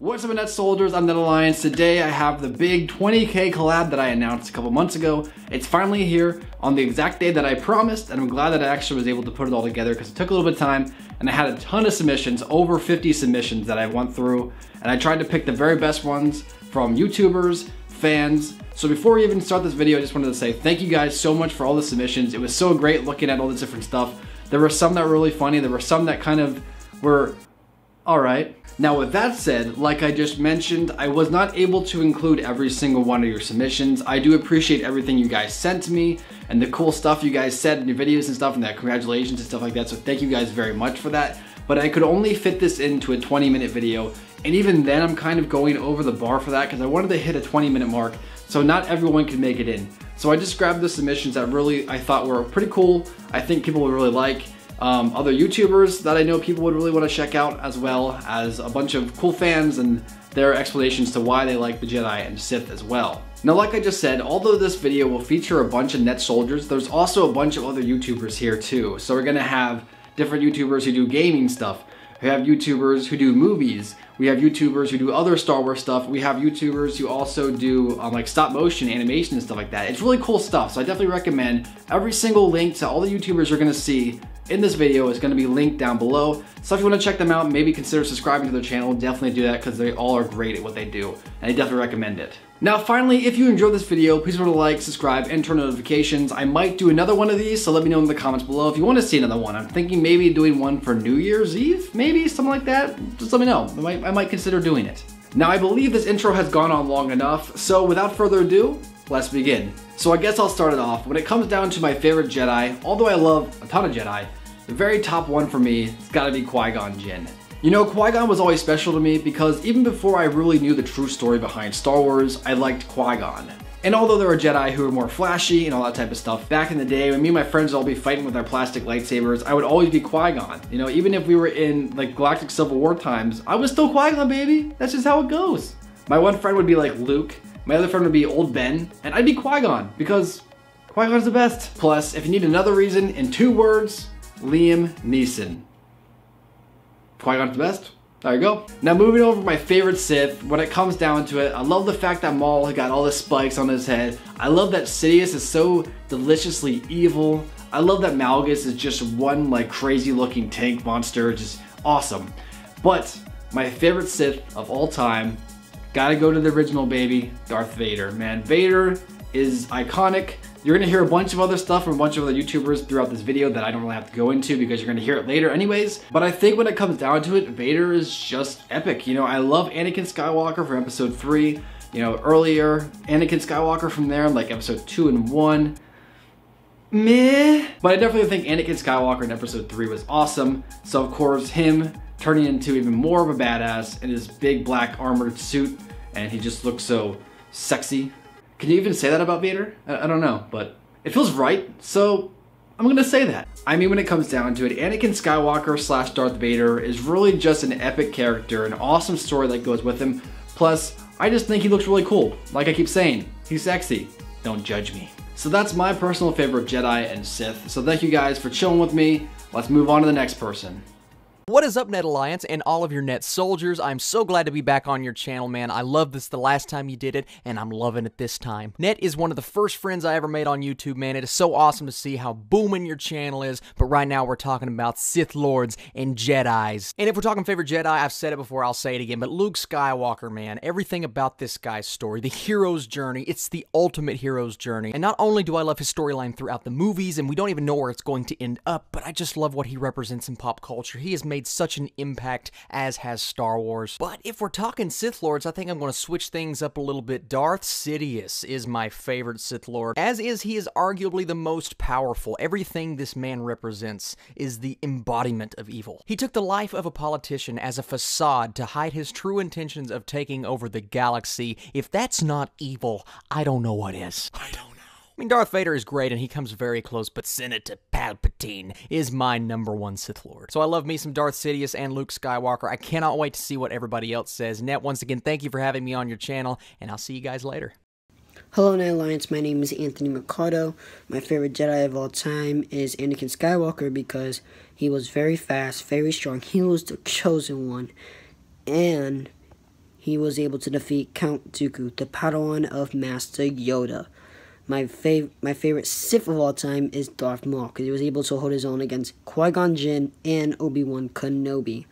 What's up, Net Soldiers? I'm Net Alliance. Today I have the big 20K collab that I announced a couple months ago. It's finally here on the exact day that I promised, and I'm glad that I actually was able to put it all together because it took a little bit of time, and I had a ton of submissions, over 50 submissions that I went through, and I tried to pick the very best ones from YouTubers, fans. So before we even start this video, I just wanted to say thank you guys so much for all the submissions. It was so great looking at all the different stuff. There were some that were really funny. There were some that kind of were alright. Now with that said, like I just mentioned, I was not able to include every single one of your submissions. I do appreciate everything you guys sent to me and the cool stuff you guys said in your videos and stuff, and that congratulations and stuff like that, so thank you guys very much for that. But I could only fit this into a 20-minute video, and even then I'm kind of going over the bar for that because I wanted to hit a 20-minute mark, so not everyone could make it in. So I just grabbed the submissions that really I thought were pretty cool, I think people would really like. Other YouTubers that I know people would really want to check out, as well as a bunch of cool fans and their explanations to why they like the Jedi and Sith as well. Now, like I just said, although this video will feature a bunch of Net Soldiers, there's also a bunch of other YouTubers here too. So we're gonna have different YouTubers who do gaming stuff. We have YouTubers who do movies. We have YouTubers who do other Star Wars stuff. We have YouTubers who also do like stop motion animation and stuff like that. It's really cool stuff, so I definitely recommend every single link to all the YouTubers you're gonna see in this video is going to be linked down below. So if you want to check them out, maybe consider subscribing to their channel. Definitely do that because they all are great at what they do, and I definitely recommend it. Now finally, if you enjoyed this video, please remember to like, subscribe, and turn on notifications. I might do another one of these, so let me know in the comments below if you want to see another one. I'm thinking maybe doing one for New Year's Eve, maybe something like that. Just let me know. I might consider doing it. Now I believe this intro has gone on long enough, so without further ado, let's begin. So I guess I'll start it off. When it comes down to my favorite Jedi, although I love a ton of Jedi, the very top one for me has got to be Qui-Gon Jinn. You know, Qui-Gon was always special to me because even before I really knew the true story behind Star Wars, I liked Qui-Gon. And although there were Jedi who were more flashy and all that type of stuff, back in the day when me and my friends would all be fighting with our plastic lightsabers, I would always be Qui-Gon. You know, even if we were in like Galactic Civil War times, I was still Qui-Gon, baby. That's just how it goes. My one friend would be like Luke, my other friend would be Old Ben, and I'd be Qui-Gon because Qui-Gon's the best. Plus, if you need another reason, in 2 words, Liam Neeson. Qui-Gon's the best. There you go. Now moving over to my favorite Sith, when it comes down to it, I love the fact that Maul got all the spikes on his head. I love that Sidious is so deliciously evil. I love that Malgus is just one like crazy looking tank monster, just awesome. But my favorite Sith of all time, gotta go to the original baby, Darth Vader. Man, Vader is iconic. You're gonna hear a bunch of other stuff from a bunch of other YouTubers throughout this video that I don't really have to go into because you're gonna hear it later anyways. But I think when it comes down to it, Vader is just epic. You know, I love Anakin Skywalker from episode 3. You know, earlier, Anakin Skywalker from there, like episode 2 and 1. Meh. But I definitely think Anakin Skywalker in episode 3 was awesome. So of course, him turning into even more of a badass in his big black armored suit, and he just looks so sexy. Can you even say that about Vader? I don't know, but it feels right, so I'm gonna say that. I mean, when it comes down to it, Anakin Skywalker slash Darth Vader is really just an epic character, an awesome story that goes with him. Plus, I just think he looks really cool. Like I keep saying, he's sexy. Don't judge me. So that's my personal favorite Jedi and Sith. So thank you guys for chilling with me. Let's move on to the next person. What is up, Net Alliance and all of your Net Soldiers? I'm so glad to be back on your channel, man. I loved this the last time you did it, and I'm loving it this time. Net is one of the first friends I ever made on YouTube, man. It is so awesome to see how booming your channel is, but right now we're talking about Sith Lords and Jedis. And if we're talking favorite Jedi, I've said it before, I'll say it again, but Luke Skywalker, man. Everything about this guy's story, the hero's journey, it's the ultimate hero's journey. And not only do I love his storyline throughout the movies, and we don't even know where it's going to end up, but I just love what he represents in pop culture. He has made such an impact, as has Star Wars. But if we're talking Sith Lords, I think I'm going to switch things up a little bit. Darth Sidious is my favorite Sith Lord, as is he is arguably the most powerful. Everything this man represents is the embodiment of evil. He took the life of a politician as a facade to hide his true intentions of taking over the galaxy. If that's not evil, I don't know what is. I don't know. I mean, Darth Vader is great and he comes very close, but Senator Palpatine is my #1 Sith Lord. So I love me some Darth Sidious and Luke Skywalker. I cannot wait to see what everybody else says. Net, once again, thank you for having me on your channel, and I'll see you guys later. Hello, Net Alliance. My name is TheMachoDude. My favorite Jedi of all time is Anakin Skywalker because he was very fast, very strong. He was the chosen one, and he was able to defeat Count Dooku, the Padawan of Master Yoda. My favorite Sith of all time is Darth Maul, because he was able to hold his own against Qui-Gon Jinn and Obi-Wan Kenobi.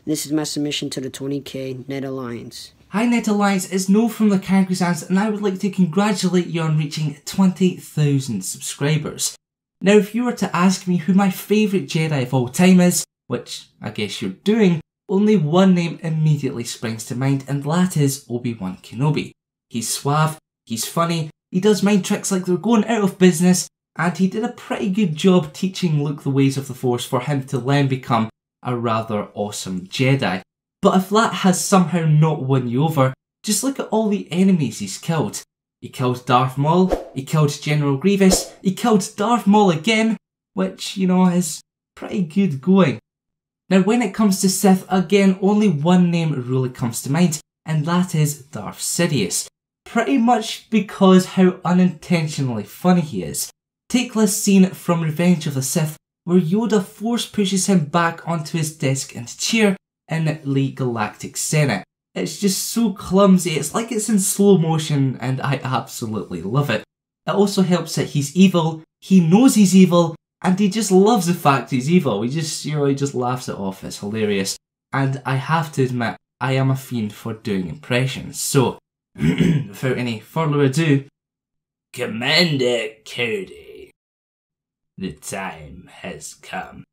This is my submission to the 20k Net Alliance. Hi Net Alliance, it's Noel from TheCancrizans, and I would like to congratulate you on reaching 20,000 subscribers. Now, if you were to ask me who my favourite Jedi of all time is, which I guess you're doing, only one name immediately springs to mind, and that is Obi-Wan Kenobi. He's suave, he's funny, he does mind tricks like they're going out of business, and he did a pretty good job teaching Luke the ways of the Force for him to then become a rather awesome Jedi. But if that has somehow not won you over, just look at all the enemies he's killed. He killed Darth Maul, he killed General Grievous, he killed Darth Maul again, which, you know, is pretty good going. Now when it comes to Sith, again, only one name really comes to mind, and that is Darth Sidious. Pretty much because how unintentionally funny he is. Take this scene from Revenge of the Sith, where Yoda force pushes him back onto his desk and chair in the Galactic Senate. It's just so clumsy, it's like it's in slow motion, and I absolutely love it. It also helps that he's evil, he knows he's evil, and he just loves the fact he's evil. He just laughs it off, it's hilarious. And I have to admit, I am a fiend for doing impressions. So, without any further ado, Commander Cody, the time has come.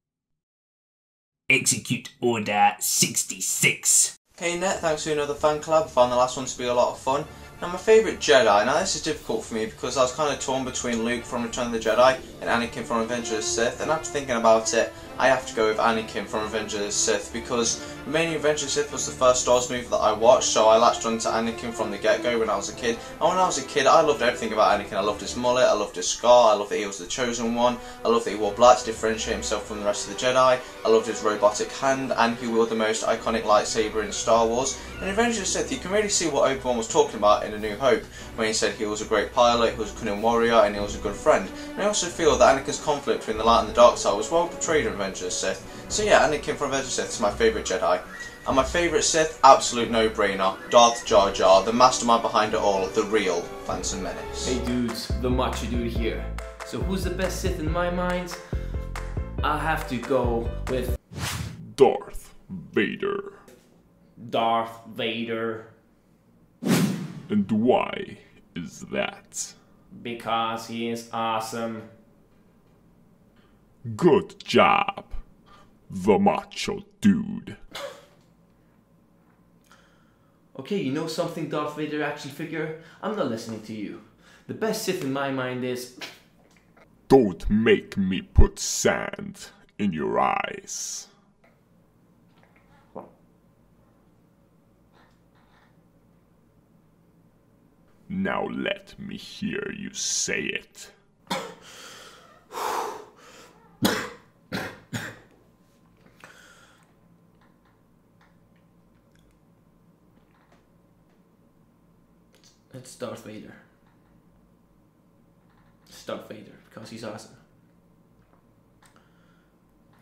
Execute Order 66. Hey Net, thanks for another fan collab. I found the last one to be a lot of fun. Now my favourite Jedi, now this is difficult for me because I was kind of torn between Luke from Return of the Jedi and Anakin from Revenge of the Sith, and after thinking about it, I have to go with Anakin from Revenge of the Sith because mainly Revenge of the Sith was the first Star Wars movie that I watched, so I latched onto Anakin from the get-go when I was a kid. And when I was a kid, I loved everything about Anakin. I loved his mullet, I loved his scar, I loved that he was the chosen one, I loved that he wore black to differentiate himself from the rest of the Jedi, I loved his robotic hand, and he wielded the most iconic lightsaber in Star Wars. In Revenge of the Sith, you can really see what Obi-Wan was talking about in A New Hope, when he said he was a great pilot, he was a cunning warrior, and he was a good friend. And I also feel that Anakin's conflict between the light and the dark side was well portrayed in Revenge of the Sith. So yeah, Anakin from Revenge of the Sith is my favourite Jedi. And my favourite Sith, absolute no-brainer, Darth Jar Jar, the mastermind behind it all, the real Phantom Menace. Hey dudes, theMachoDude here. So who's the best Sith in my mind? I have to go with Darth Vader. Darth Vader. And why is that? Because he is awesome. Good job, theMachoDude. Okay, you know something, Darth Vader action figure? I'm not listening to you. The best Sith in my mind is... Don't make me put sand in your eyes. Now let me hear you say it. It's Darth Vader. It's Darth Vader because he's awesome.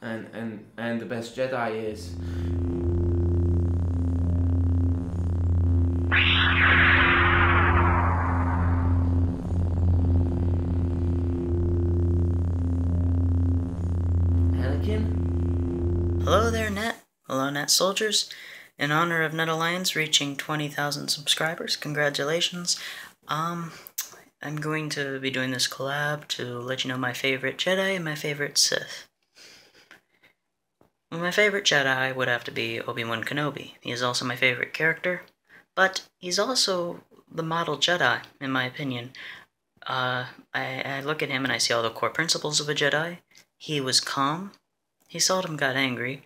And the best Jedi is... Anakin? Hello there, Net. Hello, Net Soldiers. In honor of Net Alliance reaching 20,000 subscribers, congratulations. I'm going to be doing this collab to let you know my favorite Jedi and my favorite Sith. My favorite Jedi would have to be Obi-Wan Kenobi. He is also my favorite character, but he's also the model Jedi, in my opinion. I look at him and I see all the core principles of a Jedi. He was calm. He seldom got angry.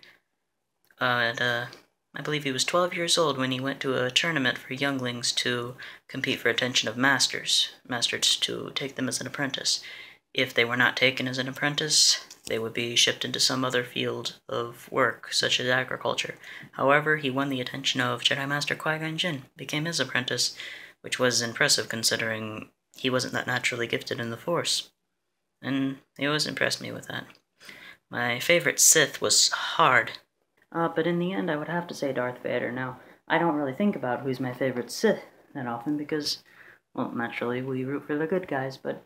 I believe he was 12 years old when he went to a tournament for younglings to compete for attention of masters to take them as an apprentice. If they were not taken as an apprentice, they would be shipped into some other field of work, such as agriculture. However, he won the attention of Jedi Master Qui-Gon Jinn, became his apprentice, which was impressive considering he wasn't that naturally gifted in the Force. And he always impressed me with that. My favorite Sith was hard. But in the end, I would have to say Darth Vader. Now, I don't really think about who's my favorite Sith that often because, well, naturally we root for the good guys, but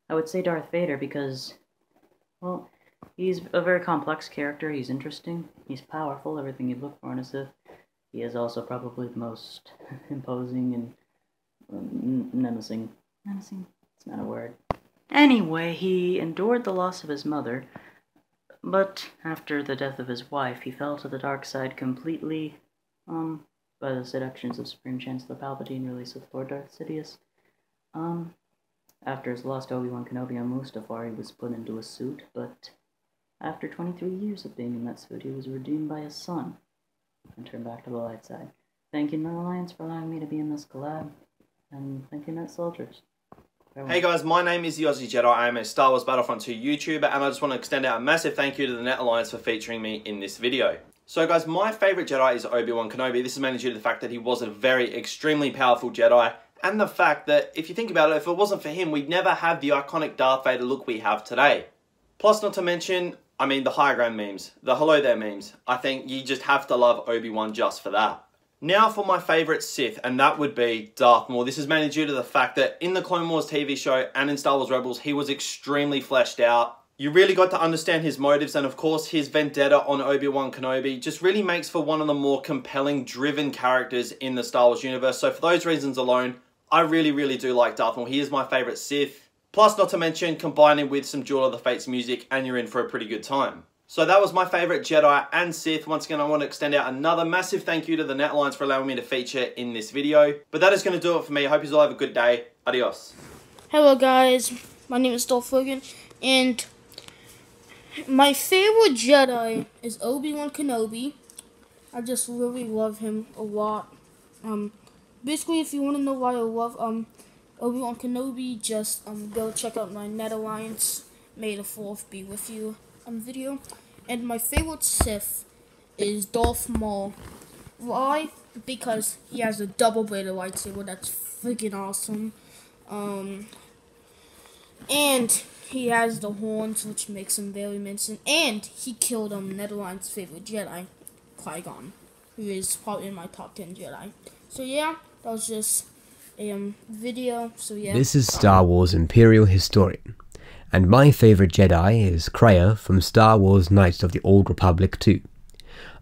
I would say Darth Vader because, well, he's a very complex character, he's interesting, he's powerful, everything you'd look for in a Sith. He is also probably the most imposing and menacing. Menacing? It's not a word. Anyway, he endured the loss of his mother, but after the death of his wife, he fell to the dark side completely, by the seductions of Supreme Chancellor Palpatine, released with Lord Darth Sidious. After his loss to Obi-Wan Kenobi on Mustafar, he was put into a suit, but after 23 years of being in that suit, he was redeemed by his son and turned back to the light side. Thank you, Net Alliance, for allowing me to be in this collab, and thank you, Net Soldiers. Farewell. Hey guys, my name is the Ozzy Jedi. I am a Star Wars Battlefront 2 YouTuber, and I just want to extend out a massive thank you to the Net Alliance for featuring me in this video. So guys, my favourite Jedi is Obi-Wan Kenobi. This is mainly due to the fact that he was a very extremely powerful Jedi, and the fact that, if you think about it, if it wasn't for him, we'd never have the iconic Darth Vader look we have today. Plus, not to mention, I mean, the high ground memes, the hello there memes. I think you just have to love Obi-Wan just for that. Now for my favourite Sith, and that would be Darth Maul. This is mainly due to the fact that in the Clone Wars TV show and in Star Wars Rebels, he was extremely fleshed out. You really got to understand his motives, and of course his vendetta on Obi-Wan Kenobi just really makes for one of the more compelling, driven characters in the Star Wars universe. So for those reasons alone, I really do like Darth Maul. He is my favourite Sith. Plus, not to mention, combine it with some Duel of the Fates music and you're in for a pretty good time. So that was my favourite Jedi and Sith. Once again, I want to extend out another massive thank you to the Net Alliance for allowing me to feature in this video. But that is going to do it for me. I hope you all have a good day. Adios. Hello guys, my name is Dolph Logan, and my favorite Jedi is Obi-Wan Kenobi. I just really love him a lot. Basically, if you want to know why I love Obi-Wan Kenobi, just go check out my Net Alliance May the 4th be with you video. And my favorite Sith is Darth Maul. Why? Because he has a double-bladed lightsaber that's freaking awesome. And he has the horns, which makes him very menacing. And he killed Net Alliance's favorite Jedi, Qui-Gon, who is probably in my top 10 Jedi. So yeah, that was just a video. So yeah. This is Star Wars Imperial Historian, and my favourite Jedi is Kreia from Star Wars Knights of the Old Republic 2,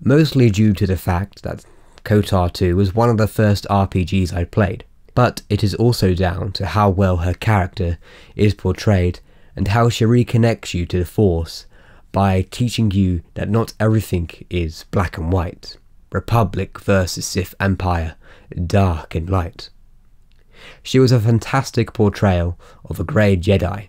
mostly due to the fact that KOTOR 2 was one of the first RPGs I played, but it is also down to how well her character is portrayed and how she reconnects you to the Force by teaching you that not everything is black and white, Republic versus Sith Empire, dark and light. She was a fantastic portrayal of a grey Jedi,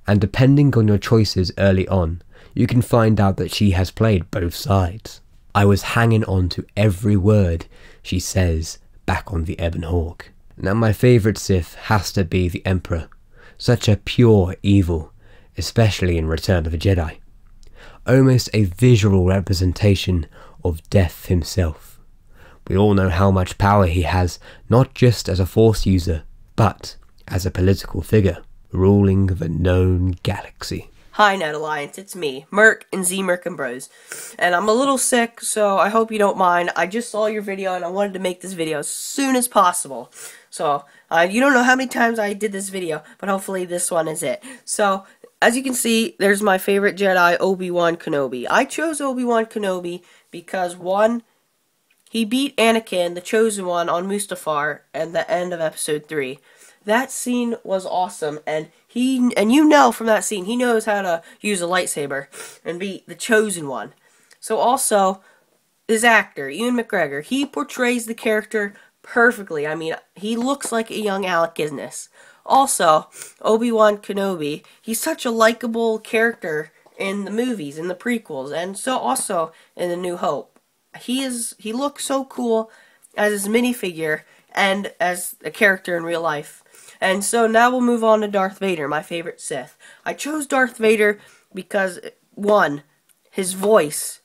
and depending on your choices early on, you can find out that she has played both sides. I was hanging on to every word she says back on the Ebon Hawk. Now my favourite Sith has to be the Emperor, such a pure evil, especially in Return of the Jedi. Almost a visual representation of death himself. We all know how much power he has, not just as a Force user, but as a political figure, ruling the known galaxy. Hi Net Alliance, it's me, Merc and Z Merc and Bros. And I'm a little sick, so I hope you don't mind. I just saw your video and I wanted to make this video as soon as possible. So, you don't know how many times I did this video, but hopefully this one is it. So, as you can see, there's my favorite Jedi, Obi-Wan Kenobi. I chose Obi-Wan Kenobi because, one, he beat Anakin, the Chosen One, on Mustafar at the end of Episode 3. That scene was awesome, and you know from that scene, he knows how to use a lightsaber and be the Chosen One. So also, his actor, Ewan McGregor, he portrays the character perfectly. I mean, he looks like a young Alec Guinness. Also, Obi-Wan Kenobi, he's such a likable character in the movies, in the prequels, and so also in The New Hope. He looks so cool as his minifigure and as a character in real life. And so now we'll move on to Darth Vader, my favorite Sith. I chose Darth Vader because, one, his voice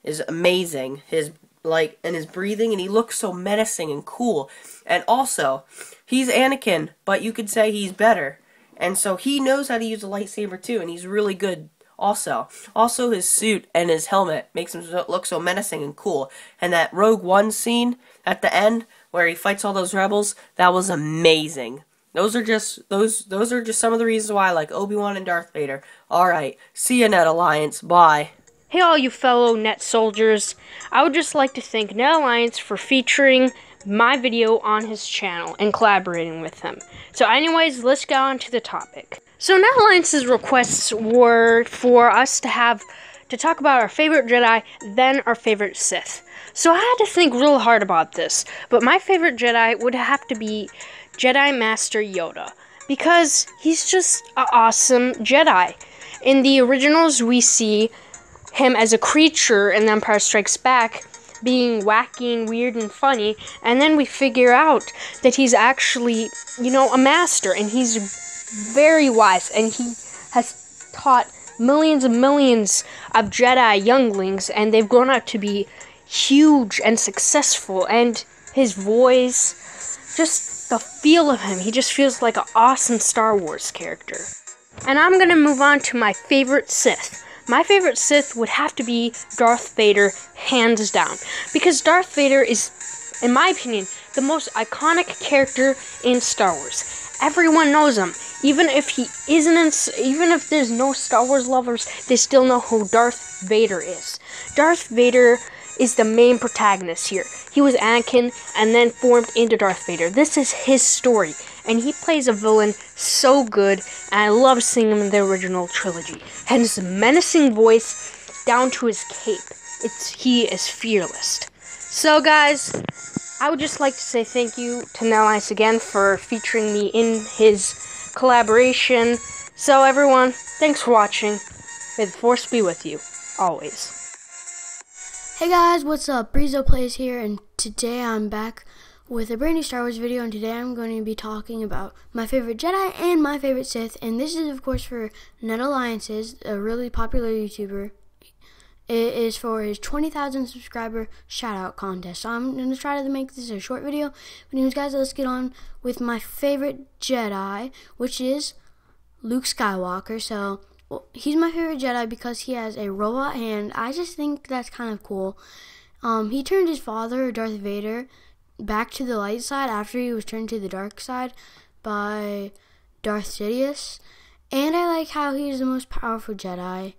is amazing, his breathing, and he looks so menacing and cool. And also, he's Anakin, but you could say he's better. And so he knows how to use a lightsaber too, and he's really good also. Also, his suit and his helmet makes him look so menacing and cool. And that Rogue One scene, at the end where he fights all those rebels, that was amazing. Those are just some of the reasons why I like Obi-Wan and Darth Vader. Alright, see you, Net Alliance. Bye. Hey all you fellow Net soldiers. I would just like to thank Net Alliance for featuring my video on his channel and collaborating with him. So anyways, let's get on to the topic. So Net Alliance's requests were for us to talk about our favorite Jedi, then our favorite Sith. So I had to think real hard about this, but my favorite Jedi would have to be Jedi Master Yoda, because he's just an awesome Jedi. In the originals, we see him as a creature in The Empire Strikes Back, being wacky and weird and funny, and then we figure out that he's actually, a master, and he's very wise, and he has taught millions and millions of Jedi younglings, and they've grown up to be huge and successful, and his voice, just the feel of him, he just feels like an awesome Star Wars character. And I'm gonna move on to my favorite Sith. My favorite Sith would have to be Darth Vader, hands down, because Darth Vader is, in my opinion, the most iconic character in Star Wars. Everyone knows him. Even if there's no Star Wars lovers, they still know who Darth Vader is. Darth Vader is the main protagonist here. He was Anakin and then formed into Darth Vader. This is his story, and he plays a villain so good, and I love seeing him in the original trilogy. And his menacing voice down to his cape. He is fearless. So guys, I would just like to say thank you to Net Alliance again for featuring me in his collaboration. So everyone, thanks for watching. May the Force be with you, always. Hey guys, what's up? Breezo Plays here, and today I'm back with a brand new Star Wars video, and today I'm going to be talking about my favorite Jedi and my favorite Sith, and this is of course for Net Alliances, a really popular YouTuber. It is for his 20,000 subscriber shout out contest. So I'm going to try to make this a short video. But anyways guys, let's get on with my favorite Jedi, which is Luke Skywalker. So he's my favorite Jedi because he has a robot hand. I just think that's kind of cool. He turned his father, Darth Vader, back to the light side after he was turned to the dark side by Darth Sidious. And I like how he's the most powerful Jedi.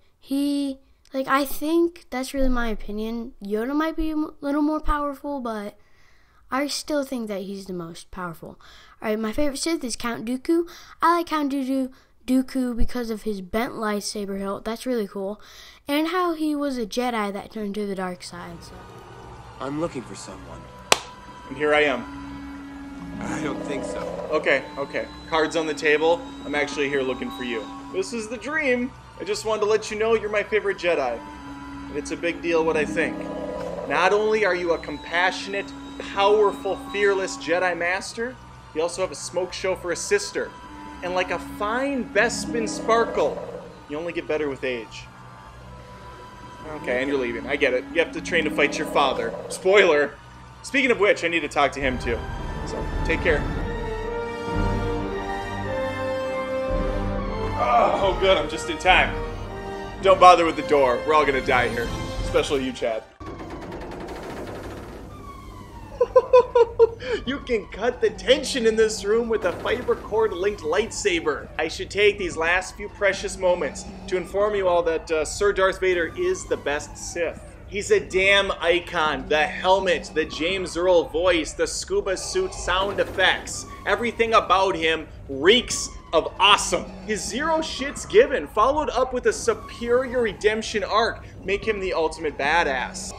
I think that's really my opinion. Yoda might be a little more powerful, but I still think that he's the most powerful. Alright, my favorite Sith is Count Dooku. I like Count Dooku because of his bent lightsaber hilt. That's really cool. And how he was a Jedi that turned to the dark side. So. I'm looking for someone. And here I am. I don't think so. Okay. Cards on the table. I'm actually here looking for you. This is the dream. I just wanted to let you know you're my favorite Jedi. And it's a big deal what I think. Not only are you a compassionate, powerful, fearless Jedi Master, you also have a smoke show for a sister. And like a fine Bespin sparkle, you only get better with age. Okay, and you're leaving. I get it. You have to train to fight your father. Spoiler. Speaking of which, I need to talk to him too. So, take care. Oh, good. I'm just in time. Don't bother with the door. We're all gonna die here. Especially you, Chad. You can cut the tension in this room with a fiber cord linked lightsaber. I should take these last few precious moments to inform you all that Sir Darth Vader is the best Sith. He's a damn icon. The helmet, the James Earl voice, the scuba suit sound effects. Everything about him reeks of awesome. His zero shits given, followed up with a superior redemption arc, make him the ultimate badass.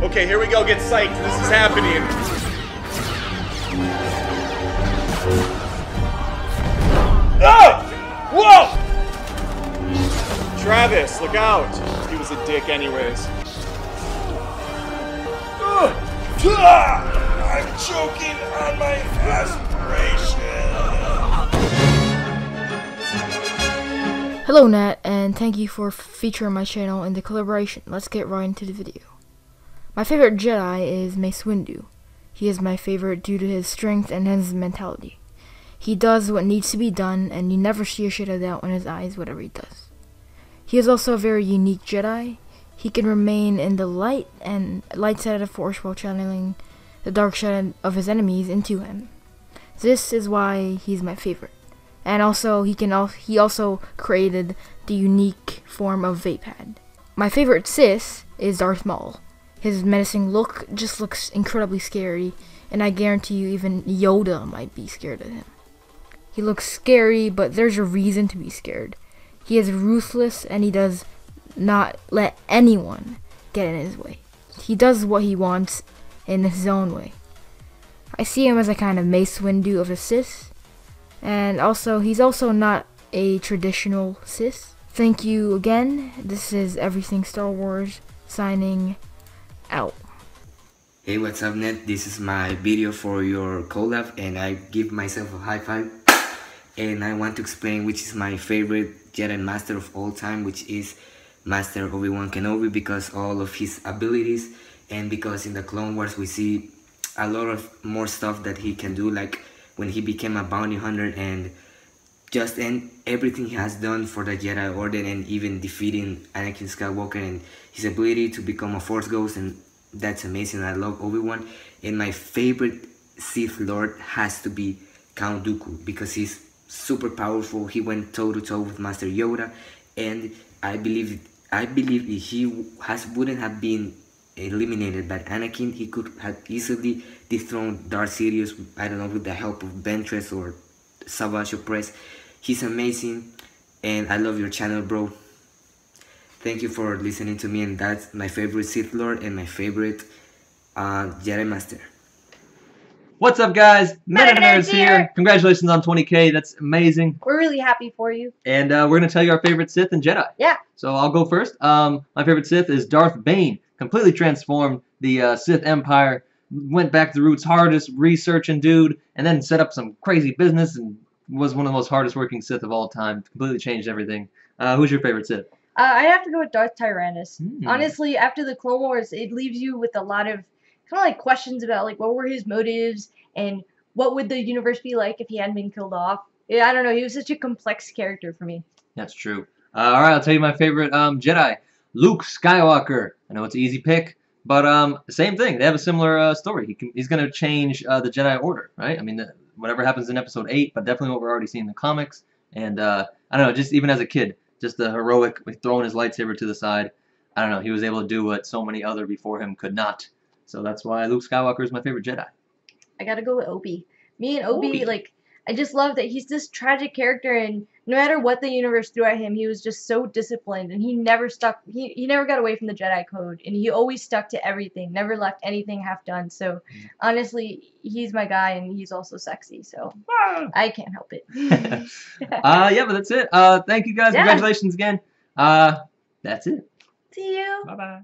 Okay, here we go, get psyched, this is happening. Ah! Whoa! Travis, look out. He was a dick anyways. I'm choking on my aspiration. Hello Nat, and thank you for featuring my channel in the collaboration. Let's get right into the video. My favorite Jedi is Mace Windu. He is my favorite due to his strength and his mentality. He does what needs to be done, and you never see a shade of doubt in his eyes whatever he does. He is also a very unique Jedi. he can remain in the light side of the Force while channeling the dark side of his enemies into him. This is why he's my favorite. And also, he also created the unique form of Vapad. My favorite Sith is Darth Maul. His menacing look just looks incredibly scary, and I guarantee you even Yoda might be scared of him. He looks scary, but there's a reason to be scared. He is ruthless, and he does not let anyone get in his way. He does what he wants in his own way. I see him as a kind of Mace Windu of the Sith, and also he's also not a traditional Sith. Thank you again. This is Everything Star Wars, signing out. Hey, what's up, Net? This is my video for your collab, and I give myself a high five. And I want to explain which is my favorite Jedi Master of all time, which is Master Obi-Wan Kenobi, because all of his abilities, and because in the Clone Wars we see a lot of more stuff that he can do, like when he became a bounty hunter and everything he has done for the Jedi Order, and even defeating Anakin Skywalker, and his ability to become a Force Ghost, and that's amazing. I love Obi-Wan. And my favorite Sith Lord has to be Count Dooku, because he's super powerful. He went toe-to-toe with Master Yoda, and I believe if he wouldn't have been eliminated by Anakin, he could have easily dethroned Darth Sidious, I don't know, with the help of Ventress or Savage Opress. He's amazing, and I love your channel, bro. Thank you for listening to me, and that's my favorite Sith Lord and my favorite Jedi Master. What's up, guys? MetaNerdz here. Congratulations on 20K. That's amazing. We're really happy for you. And we're going to tell you our favorite Sith and Jedi. Yeah. So I'll go first. My favorite Sith is Darth Bane. Completely transformed the Sith Empire. Went back to the roots, hardest researching dude, and then set up some crazy business and was one of the most hardest working Sith of all time. Completely changed everything. Who's your favorite Sith? I have to go with Darth Tyrannus. Honestly, after the Clone Wars, it leaves you with a lot of kind of like questions about like what were his motives and what would the universe be like if he hadn't been killed off. Yeah, I don't know. He was such a complex character for me. That's true. All right, I'll tell you my favorite Jedi, Luke Skywalker. I know it's an easy pick, but same thing. They have a similar story. He's going to change the Jedi Order, right? I mean, whatever happens in Episode 8, but definitely what we're already seeing in the comics. And I don't know, just even as a kid, just the heroic, with throwing his lightsaber to the side. I don't know, he was able to do what so many other before him could not. So that's why Luke Skywalker is my favorite Jedi. I gotta go with Obi. Me and Obi, like, I just love that he's this tragic character, and no matter what the universe threw at him, he was just so disciplined, and he never stuck, he never got away from the Jedi Code, and he always stuck to everything, never left anything half done. So honestly, he's my guy, and he's also sexy, so I can't help it. Yeah, but that's it. Thank you guys. Yeah. Congratulations again. That's it. See you. Bye-bye.